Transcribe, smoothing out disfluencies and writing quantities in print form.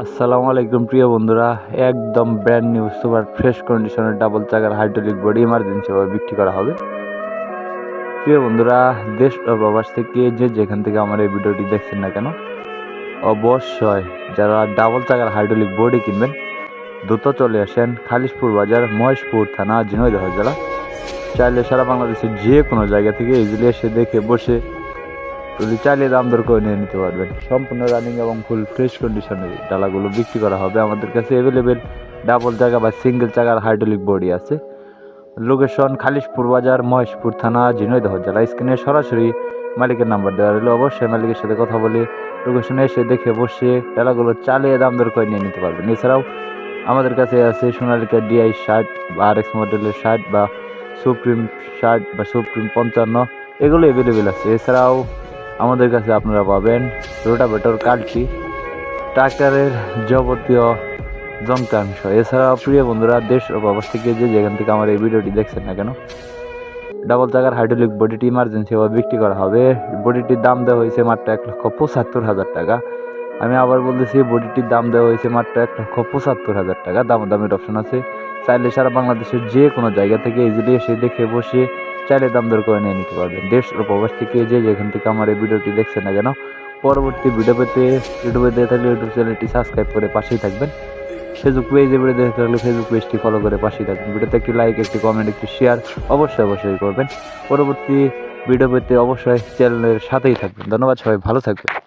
আসসালামু আলাইকুম প্রিয় বন্ধুরা, একদম ব্র্যান্ড নিউ সুপার ফ্রেশ কন্ডিশনের ডাবল চাকার হাইড্রোলিক বডি ইমার্জেন্সিভাবে বিক্রি করা হবে। প্রিয় বন্ধুরা, দেশ ও প্রবাস থেকে যে যেখান থেকে আমার এই ভিডিওটি দেখছেন না কেন, অবশ্যই যারা ডাবল চাকার হাইড্রোলিক বডি কিনবেন দ্রুত চলে আসেন খালিশপুর বাজার, মহেশপুর থানা, ঝিনাইদহ জেলা। চাইলে সারা বাংলাদেশের যে কোনো জায়গা থেকে ইজিলি এসে দেখে বসে চাইলে দাম দর করে নিয়ে নিতে পারবেন। সম্পূর্ণ রানিং এবং ফুল ফ্রেশ কন্ডিশনের ডালাগুলো বিক্রি করা হবে। আমাদের কাছে অ্যাভেলেবেল ডাবল চাকা বা সিঙ্গেল চাকার হাইড্রোলিক বডি আছে। লোকেশন খালিশপুর বাজার, মহেশপুর থানা, ঝিনাইদহ জেলা। স্ক্রিনে সরাসরি মালিকের নাম্বার দেওয়া রইল। অবশ্যই মালিকের সাথে কথা বলে লোকেশনে এসে দেখে বসে ডালাগুলো চালিয়ে দাম দর করে নিয়ে নিতে পারবেন। এছাড়াও আমাদের কাছে আছে সোনালিকা ডিআই 60 বা RX মডেলের 60 বা সুপ্রিম 60 বা সুপ্রিম 55, এগুলো অ্যাভেলেবেল আছে। এছাড়াও আমাদের কাছে আপনারা পাবেন রোটাভেটর, কাল্টি, ট্রাক্টরের যাবতীয় যন্ত্রাংশ। এছাড়াও প্রিয় বন্ধুরা, দেশ ও প্রবাস থেকে যে যেখান থেকে আমার এই ভিডিওটি দেখছেন না কেন, ডাবল চাকার হাইড্রোলিক বডিটি ইমার্জেন্সিভাবে বিক্রি করা হবে। বডিটির দাম দেওয়া হয়েছে মাত্র 1,75,000 টাকা। আমি আবার বলতেছি, বডিটির দাম দেওয়া হয়েছে মাত্র 1,75,000 টাকা। দামের অপশন আছে। চাইলে সারা বাংলাদেশের যে কোনো জায়গা থেকে ইজিলি এসে দেখে বসে চাইলে দাম দর করে নিয়ে নিতে পারবেন। দেশ ও প্রবাস থেকে যে যেখান থেকে আমার এই ভিডিওটি দেখছেন না কেন, পরবর্তী ভিডিও পেতে ইউটিউবে দেখে থাকলে ইউটিউব চ্যানেলটি সাবস্ক্রাইব করে পাশেই থাকবেন। ফেসবুক পেজে ভিডিও দেখে থাকলে ফেসবুক পেজটি ফলো করে পাশেই থাকবেন। ভিডিওতে একটি লাইক, একটি কমেন্ট, একটি শেয়ার অবশ্যই করবেন। পরবর্তী ভিডিও পেতে অবশ্যই চ্যানেলের সাথেই থাকবেন। ধন্যবাদ, সবাই ভালো থাকবেন।